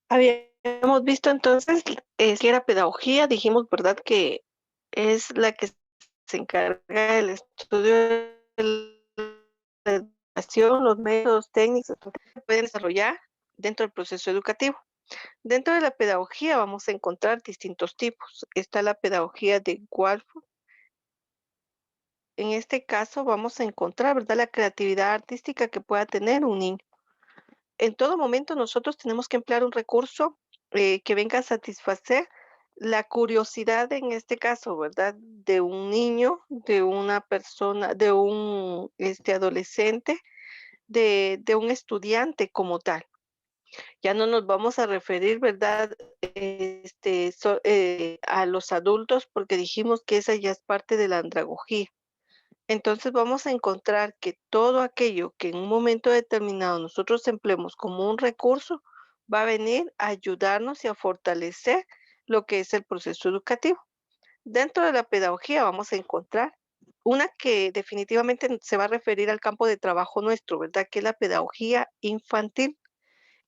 Habíamos visto entonces que era pedagogía, dijimos, ¿verdad? Que es la que se encarga del estudio de la educación, los métodos técnicos que pueden desarrollar dentro del proceso educativo. Dentro de la pedagogía vamos a encontrar distintos tipos. Está la pedagogía de Waldorf. En este caso vamos a encontrar, ¿verdad? La creatividad artística que pueda tener un niño. En todo momento nosotros tenemos que emplear un recurso que venga a satisfacer la curiosidad, en este caso, ¿verdad? De un niño, de una persona, de un adolescente, de un estudiante como tal. Ya no nos vamos a referir, ¿verdad? A los adultos porque dijimos que esa ya es parte de la andragogía. Entonces vamos a encontrar que todo aquello que en un momento determinado nosotros empleemos como un recurso va a venir a ayudarnos y a fortalecer lo que es el proceso educativo. Dentro de la pedagogía vamos a encontrar una que definitivamente se va a referir al campo de trabajo nuestro, ¿verdad? Que es la pedagogía infantil.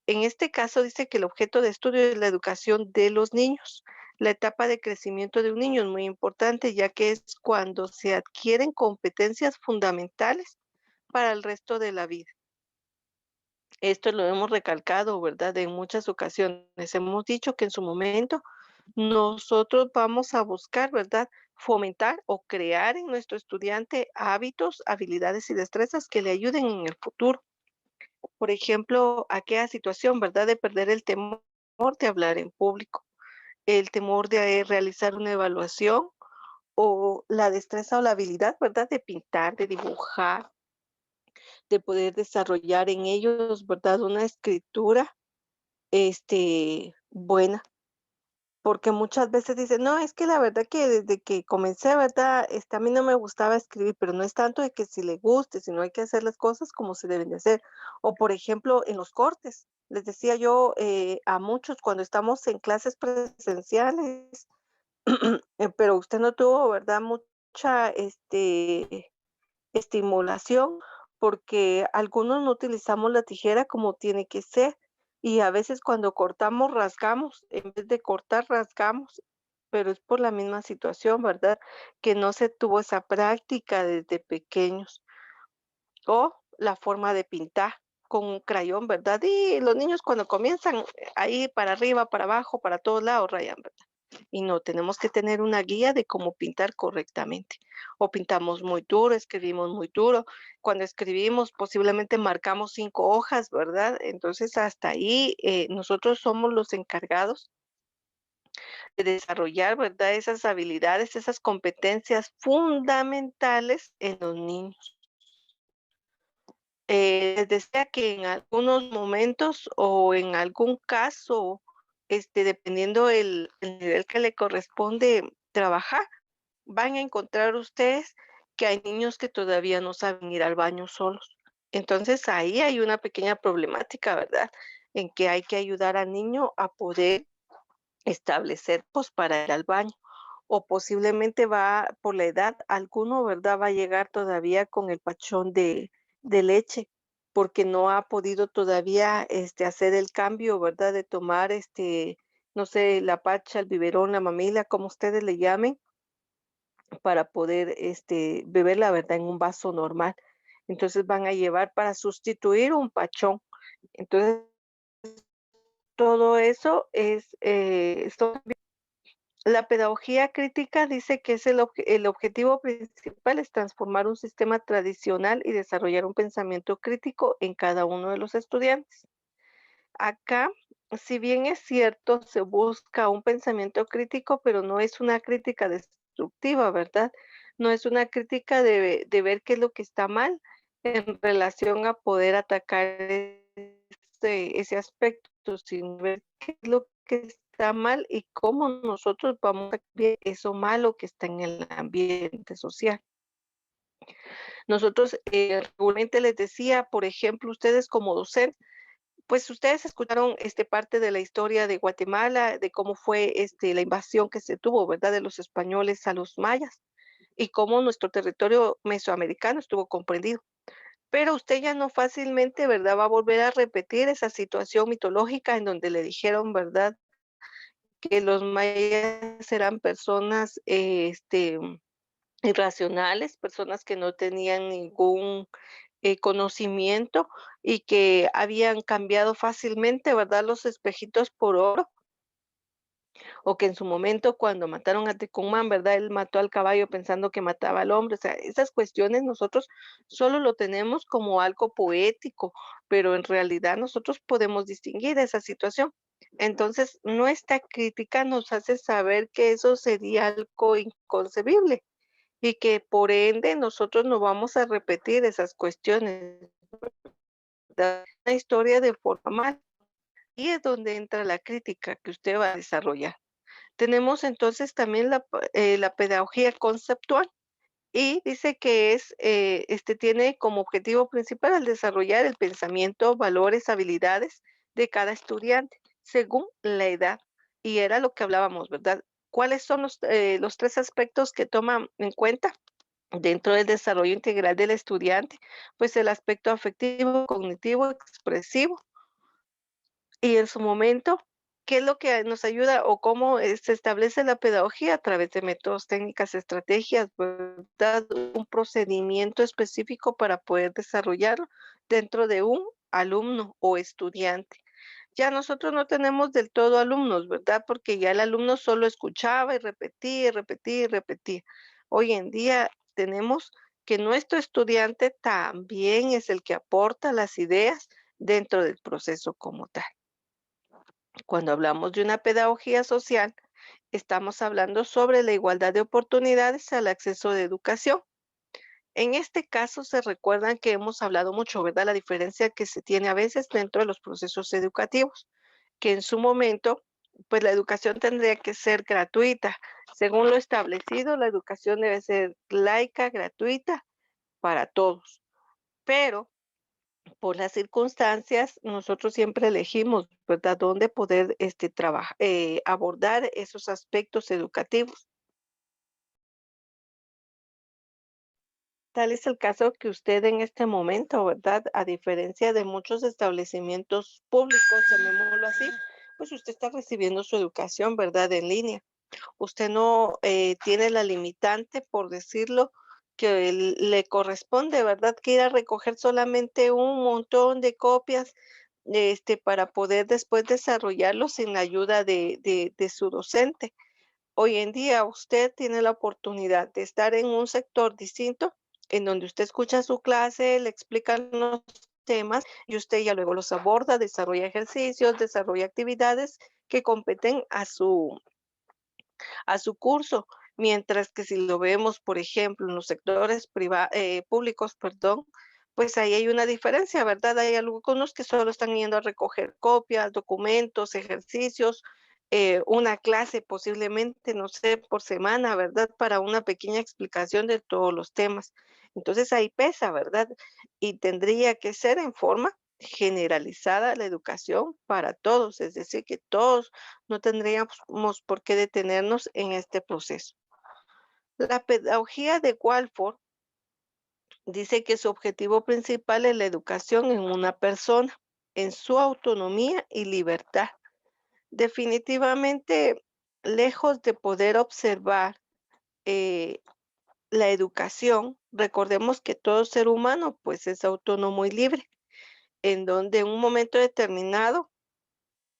En este caso dice que el objeto de estudio es la educación de los niños. La etapa de crecimiento de un niño es muy importante, ya que es cuando se adquieren competencias fundamentales para el resto de la vida. Esto lo hemos recalcado, ¿verdad? En muchas ocasiones. Hemos dicho que en su momento nosotros vamos a buscar, ¿verdad? Fomentar o crear en nuestro estudiante hábitos, habilidades y destrezas que le ayuden en el futuro. Por ejemplo, aquella situación, ¿verdad? De perder el temor de hablar en público, el temor de realizar una evaluación o la destreza o la habilidad, ¿verdad? De pintar, de dibujar, de poder desarrollar en ellos, ¿verdad? Una escritura, buena. Porque muchas veces dicen, no, es que la verdad que desde que comencé, ¿verdad? A mí no me gustaba escribir, pero no es tanto de que si le guste, sino hay que hacer las cosas como se deben de hacer. O por ejemplo, en los cortes, les decía yo a muchos cuando estamos en clases presenciales, pero usted no tuvo, ¿verdad? Mucha estimulación, porque algunos no utilizamos la tijera como tiene que ser, y a veces cuando cortamos, rasgamos, en vez de cortar, rasgamos, pero es por la misma situación, ¿verdad? Que no se tuvo esa práctica desde pequeños. O la forma de pintar con un crayón, ¿verdad? Y los niños cuando comienzan ahí para arriba, para abajo, para todos lados rayan, ¿verdad? Y no, tenemos que tener una guía de cómo pintar correctamente. O pintamos muy duro, escribimos muy duro. Cuando escribimos, posiblemente marcamos 5 hojas, ¿verdad? Entonces, hasta ahí nosotros somos los encargados de desarrollar, ¿verdad? Esas habilidades, esas competencias fundamentales en los niños. Les decía que en algunos momentos o en algún caso, dependiendo el nivel que le corresponde trabajar, van a encontrar ustedes que hay niños que todavía no saben ir al baño solos. Entonces, ahí hay una pequeña problemática, ¿verdad? En que hay que ayudar al niño a poder establecer, pues, para ir al baño. O posiblemente va por la edad, alguno, ¿verdad? Va a llegar todavía con el pachón de leche, porque no ha podido todavía, hacer el cambio, ¿verdad? De tomar, no sé, la pacha, el biberón, la mamila, como ustedes le llamen, para poder, beber la verdad en un vaso normal. Entonces van a llevar para sustituir un pachón. Entonces, todo eso es, la pedagogía crítica dice que es el objetivo principal es transformar un sistema tradicional y desarrollar un pensamiento crítico en cada uno de los estudiantes. Acá, si bien es cierto, se busca un pensamiento crítico, pero no es una crítica destructiva, ¿verdad? No es una crítica de ver qué es lo que está mal en relación a poder atacar ese aspecto, sino ver qué es lo que está mal y cómo nosotros vamos a cambiar eso malo que está en el ambiente social. Nosotros regularmente les decía, por ejemplo, ustedes como docentes, pues ustedes escucharon parte de la historia de Guatemala, de cómo fue la invasión que se tuvo, ¿verdad? De los españoles a los mayas y cómo nuestro territorio mesoamericano estuvo comprendido. pero usted ya no fácilmente, ¿verdad?, va a volver a repetir esa situación mitológica en donde le dijeron, ¿verdad?, que los mayas eran personas, irracionales, personas que no tenían ningún, conocimiento y que habían cambiado fácilmente, ¿verdad?, los espejitos por oro, o que en su momento cuando mataron a Tecumán, ¿verdad?, él mató al caballo pensando que mataba al hombre, o sea, esas cuestiones nosotros solo lo tenemos como algo poético, pero en realidad nosotros podemos distinguir esa situación. Entonces, nuestra crítica nos hace saber que eso sería algo inconcebible y que por ende nosotros no vamos a repetir esas cuestiones, la historia de forma mal. Y es donde entra la crítica que usted va a desarrollar. Tenemos entonces también la pedagogía conceptual y dice que tiene como objetivo principal el desarrollar el pensamiento, valores, habilidades de cada estudiante según la edad. Y era lo que hablábamos, ¿verdad? ¿Cuáles son los tres aspectos que toman en cuenta dentro del desarrollo integral del estudiante? Pues el aspecto afectivo, cognitivo, expresivo y en su momento, ¿qué es lo que nos ayuda o cómo, se establece la pedagogía? A través de métodos, técnicas, estrategias, ¿verdad? Un procedimiento específico para poder desarrollarlo dentro de un alumno o estudiante. Ya nosotros no tenemos del todo alumnos, ¿verdad? Porque ya el alumno solo escuchaba y repetía, y repetía, y repetía. Hoy en día tenemos que nuestro estudiante también es el que aporta las ideas dentro del proceso como tal. Cuando hablamos de una pedagogía social, estamos hablando sobre la igualdad de oportunidades al acceso de educación. En este caso, se recuerdan que hemos hablado mucho, ¿verdad? La diferencia que se tiene a veces dentro de los procesos educativos, que en su momento, pues la educación tendría que ser gratuita. Según lo establecido, la educación debe ser laica, gratuita para todos. Pero por las circunstancias, nosotros siempre elegimos, ¿verdad?, dónde poder, abordar esos aspectos educativos. Tal es el caso que usted en este momento, ¿verdad?, a diferencia de muchos establecimientos públicos, llamémoslo así, pues usted está recibiendo su educación, ¿verdad?, en línea. Usted no, tiene la limitante, por decirlo, que le corresponde, ¿verdad?, que ir a recoger solamente un montón de copias, para poder después desarrollarlo sin la ayuda de su docente. Hoy en día usted tiene la oportunidad de estar en un sector distinto, en donde usted escucha su clase, le explican los temas y usted ya luego los aborda, desarrolla ejercicios, desarrolla actividades que competen a su curso, mientras que si lo vemos, por ejemplo, en los sectores públicos, perdón, pues ahí hay una diferencia, ¿verdad? Hay algunos que solo están yendo a recoger copias, documentos, ejercicios, una clase posiblemente, no sé, por semana, ¿verdad? Para una pequeña explicación de todos los temas. Entonces ahí pesa, ¿verdad? Y tendría que ser en forma generalizada la educación para todos, es decir, que todos no tendríamos por qué detenernos en este proceso. La pedagogía de Walford dice que su objetivo principal es la educación en una persona, en su autonomía y libertad. Definitivamente, lejos de poder observar eh, la educación, recordemos que todo ser humano pues es autónomo y libre, en donde en un momento determinado,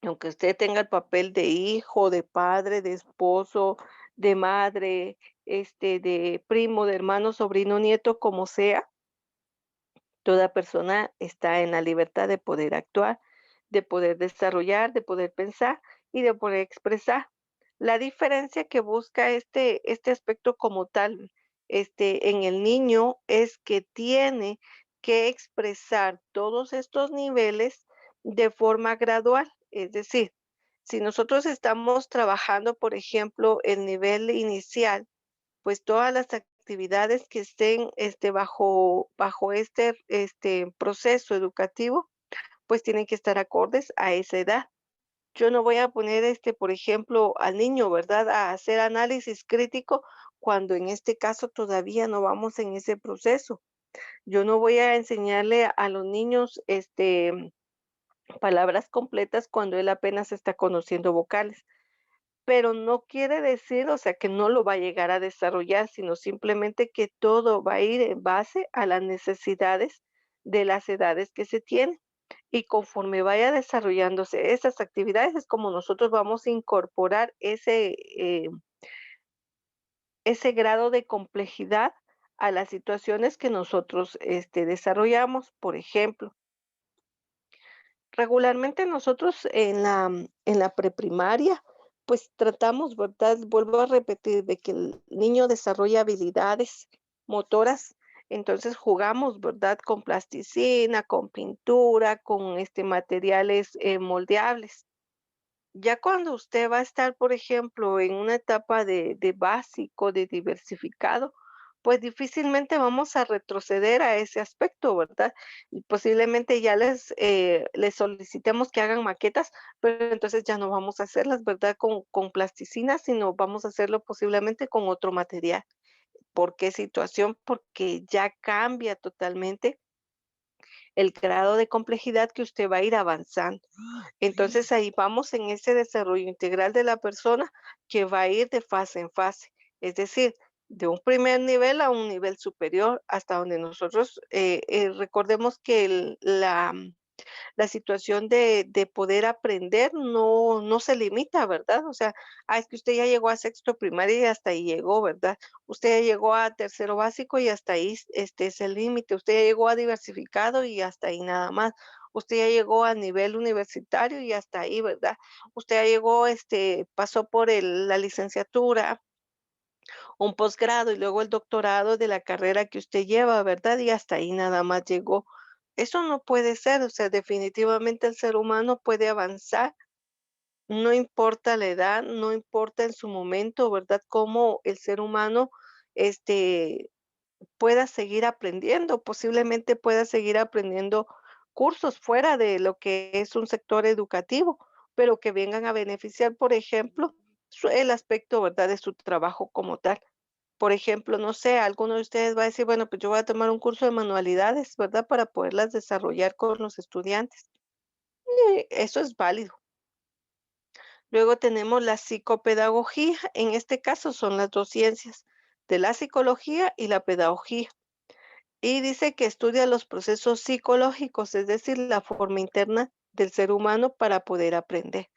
aunque usted tenga el papel de hijo, de padre, de esposo, de madre, de primo, de hermano, sobrino, nieto, como sea, toda persona está en la libertad de poder actuar, de poder desarrollar, de poder pensar y de poder expresar. La diferencia que busca este aspecto como tal, en el niño es que tiene que expresar todos estos niveles de forma gradual. Es decir, si nosotros estamos trabajando, por ejemplo, el nivel inicial, pues todas las actividades que estén, bajo este proceso educativo, pues tienen que estar acordes a esa edad. Yo no voy a poner, por ejemplo, al niño, ¿verdad?, a hacer análisis crítico cuando en este caso todavía no vamos en ese proceso. Yo no voy a enseñarle a los niños, palabras completas cuando él apenas está conociendo vocales, pero no quiere decir, o sea, que no lo va a llegar a desarrollar, sino simplemente que todo va a ir en base a las necesidades de las edades que se tienen. Y conforme vaya desarrollándose esas actividades, es como nosotros vamos a incorporar ese grado de complejidad a las situaciones que nosotros, desarrollamos. Por ejemplo, regularmente nosotros en la preprimaria, pues tratamos, ¿verdad? Vuelvo a repetir, de que el niño desarrolle habilidades motoras. Entonces jugamos, ¿verdad? Con plasticina, con pintura, con materiales moldeables. Ya cuando usted va a estar, por ejemplo, en una etapa de básico, de diversificado, pues difícilmente vamos a retroceder a ese aspecto, ¿verdad? Y posiblemente ya les solicitemos que hagan maquetas, pero entonces ya no vamos a hacerlas, ¿verdad? Con plasticina, sino vamos a hacerlo posiblemente con otro material. ¿Por qué situación? Porque ya cambia totalmente el grado de complejidad que usted va a ir avanzando. Entonces ahí vamos en ese desarrollo integral de la persona que va a ir de fase en fase, es decir, de un primer nivel a un nivel superior, hasta donde nosotros recordemos que la situación de poder aprender no se limita, ¿verdad? O sea, es que usted ya llegó a sexto primaria y hasta ahí llegó, ¿verdad? Usted ya llegó a tercero básico y hasta ahí este es el límite. Usted ya llegó a diversificado y hasta ahí nada más. Usted ya llegó a nivel universitario y hasta ahí, ¿verdad? Usted ya llegó, pasó por la licenciatura, un posgrado y luego el doctorado de la carrera que usted lleva, ¿verdad? Y hasta ahí nada más llegó. Eso no puede ser, o sea, definitivamente el ser humano puede avanzar, no importa la edad, no importa en su momento, ¿verdad? Cómo el ser humano, este, pueda seguir aprendiendo, posiblemente pueda seguir aprendiendo cursos fuera de lo que es un sector educativo, pero que vengan a beneficiar, por ejemplo, el aspecto, ¿verdad?, de su trabajo como tal. Por ejemplo, no sé, alguno de ustedes va a decir, bueno, pues yo voy a tomar un curso de manualidades, ¿verdad? Para poderlas desarrollar con los estudiantes. Eso es válido. Luego tenemos la psicopedagogía. En este caso son las dos ciencias, de la psicología y la pedagogía. Y dice que estudia los procesos psicológicos, es decir, la forma interna del ser humano para poder aprender.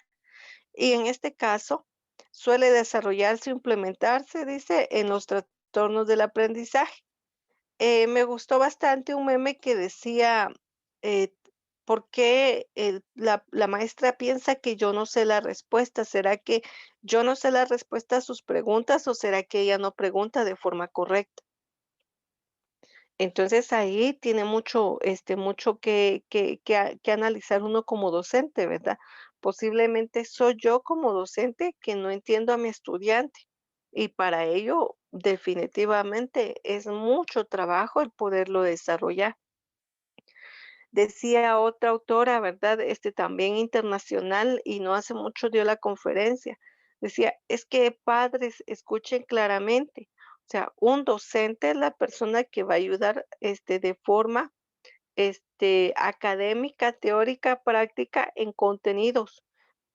Y en este caso, suele desarrollarse o implementarse, dice, en los trastornos del aprendizaje. Me gustó bastante un meme que decía, eh, ¿por qué la maestra piensa que yo no sé la respuesta? ¿Será que yo no sé la respuesta a sus preguntas o será que ella no pregunta de forma correcta? Entonces ahí tiene mucho que analizar uno como docente, ¿verdad? Posiblemente soy yo como docente que no entiendo a mi estudiante y para ello definitivamente es mucho trabajo el poderlo desarrollar. Decía otra autora, ¿verdad? También internacional y no hace mucho dio la conferencia. Decía, es que padres escuchen claramente. O sea, un docente es la persona que va a ayudar, de forma, académica, teórica, práctica en contenidos,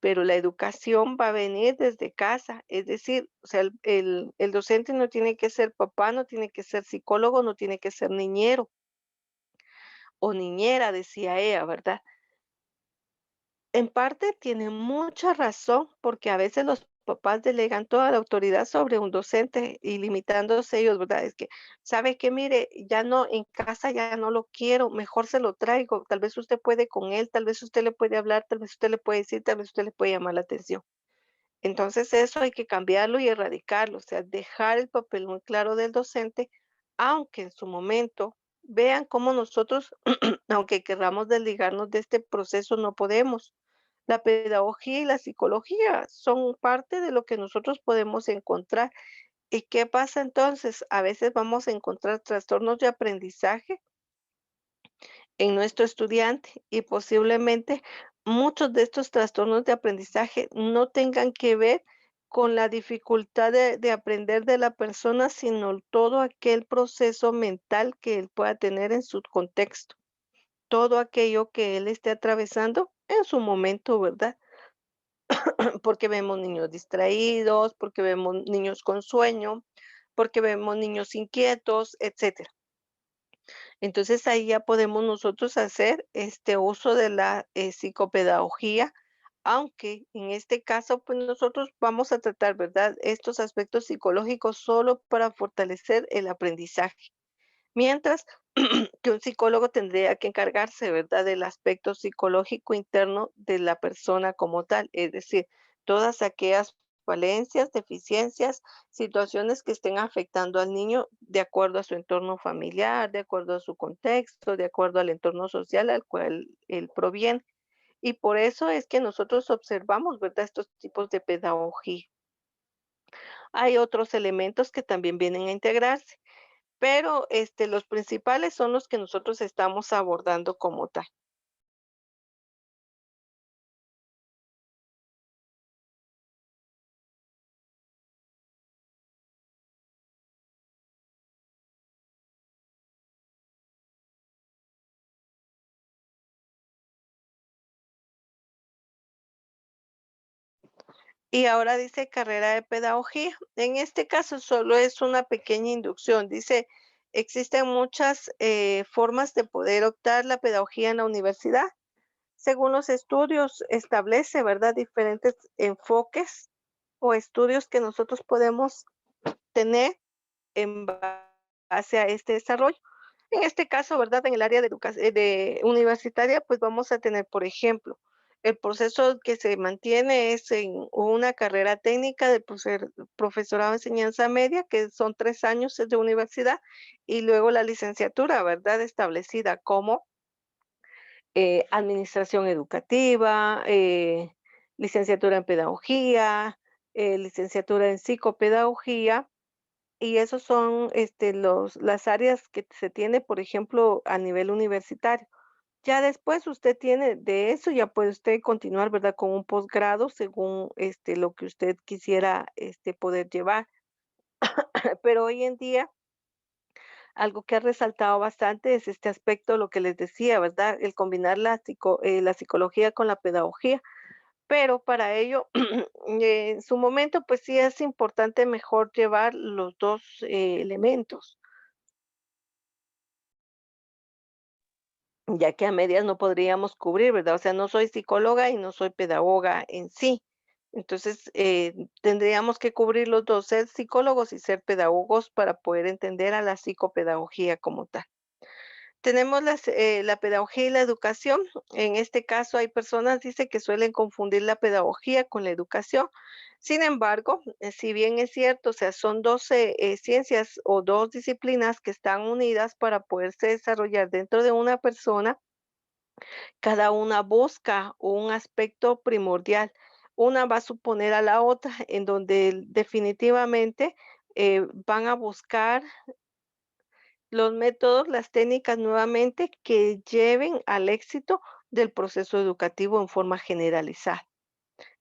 pero la educación va a venir desde casa. Es decir, o sea, el docente no tiene que ser papá, no tiene que ser psicólogo, no tiene que ser niñero o niñera, decía ella, ¿verdad? En parte tiene mucha razón, porque a veces los papás delegan toda la autoridad sobre un docente y limitándose ellos, ¿verdad? Es que, ¿sabe qué? Mire, ya no, en casa ya no lo quiero, mejor se lo traigo. Tal vez usted puede con él, tal vez usted le puede hablar, tal vez usted le puede decir, tal vez usted le puede llamar la atención. Entonces eso hay que cambiarlo y erradicarlo, o sea, dejar el papel muy claro del docente, aunque en su momento vean cómo nosotros, aunque querramos desligarnos de este proceso, no podemos. La pedagogía y la psicología son parte de lo que nosotros podemos encontrar. ¿Y qué pasa entonces? A veces vamos a encontrar trastornos de aprendizaje en nuestro estudiante y posiblemente muchos de estos trastornos de aprendizaje no tengan que ver con la dificultad de aprender de la persona, sino todo aquel proceso mental que él pueda tener en su contexto, todo aquello que él esté atravesando en su momento, ¿verdad? Porque vemos niños distraídos, porque vemos niños con sueño, porque vemos niños inquietos, etcétera. Entonces ahí ya podemos nosotros hacer este uso de la psicopedagogía, aunque en este caso, pues nosotros vamos a tratar, ¿verdad? Estos aspectos psicológicos solo para fortalecer el aprendizaje. Mientras que un psicólogo tendría que encargarse, ¿verdad?, del aspecto psicológico interno de la persona como tal, es decir, todas aquellas falencias, deficiencias, situaciones que estén afectando al niño de acuerdo a su entorno familiar, de acuerdo a su contexto, de acuerdo al entorno social al cual él proviene. Y por eso es que nosotros observamos, ¿verdad?, estos tipos de pedagogía. Hay otros elementos que también vienen a integrarse. Pero, los principales son los que nosotros estamos abordando como tal. Y ahora dice carrera de pedagogía. En este caso solo es una pequeña inducción. Dice, existen muchas formas de poder optar la pedagogía en la universidad. Según los estudios, establece, ¿verdad?, diferentes enfoques o estudios que nosotros podemos tener en base a este desarrollo. En este caso, ¿verdad? En el área de educación de universitaria, pues vamos a tener, por ejemplo, el proceso que se mantiene es en una carrera técnica de profesorado de enseñanza media, que son 3 años de universidad, y luego la licenciatura, ¿verdad? Establecida como administración educativa, licenciatura en pedagogía, licenciatura en psicopedagogía, y esos son, las áreas que se tiene, por ejemplo, a nivel universitario. Ya después usted tiene de eso, ya puede usted continuar, ¿verdad?, con un posgrado según, lo que usted quisiera, poder llevar. Pero hoy en día, algo que ha resaltado bastante es este aspecto, lo que les decía, ¿verdad?, el combinar la psicología con la pedagogía. Pero para ello, en su momento, pues sí es importante mejor llevar los 2 elementos. Ya que a medias no podríamos cubrir, ¿verdad? O sea, no soy psicóloga y no soy pedagoga en sí. Entonces, tendríamos que cubrir los 2, ser psicólogos y ser pedagogos para poder entender a la psicopedagogía como tal. Tenemos la pedagogía y la educación. En este caso, hay personas, dice, que suelen confundir la pedagogía con la educación. Sin embargo, si bien es cierto, o sea, son 12 ciencias o 2 disciplinas que están unidas para poderse desarrollar dentro de una persona, cada una busca un aspecto primordial. Una va a suponer a la otra, en donde definitivamente van a buscar los métodos, las técnicas nuevamente que lleven al éxito del proceso educativo en forma generalizada.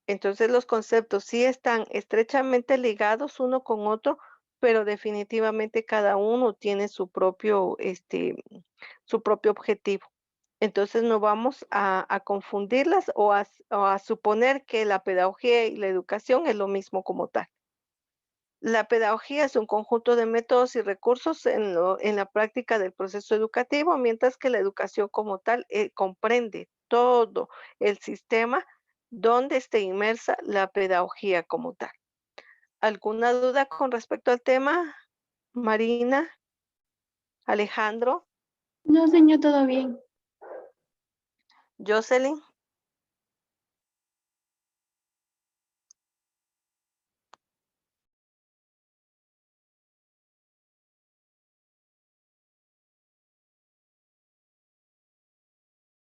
Entonces los conceptos sí están estrechamente ligados uno con otro, pero definitivamente cada uno tiene su propio objetivo. Entonces no vamos a confundirlas o a suponer que la pedagogía y la educación es lo mismo como tal. La pedagogía es un conjunto de métodos y recursos en la práctica del proceso educativo, mientras que la educación como tal comprende todo el sistema donde esté inmersa la pedagogía como tal. ¿Alguna duda con respecto al tema, Marina, Alejandro, No, señor, todo bien. Jocelyn?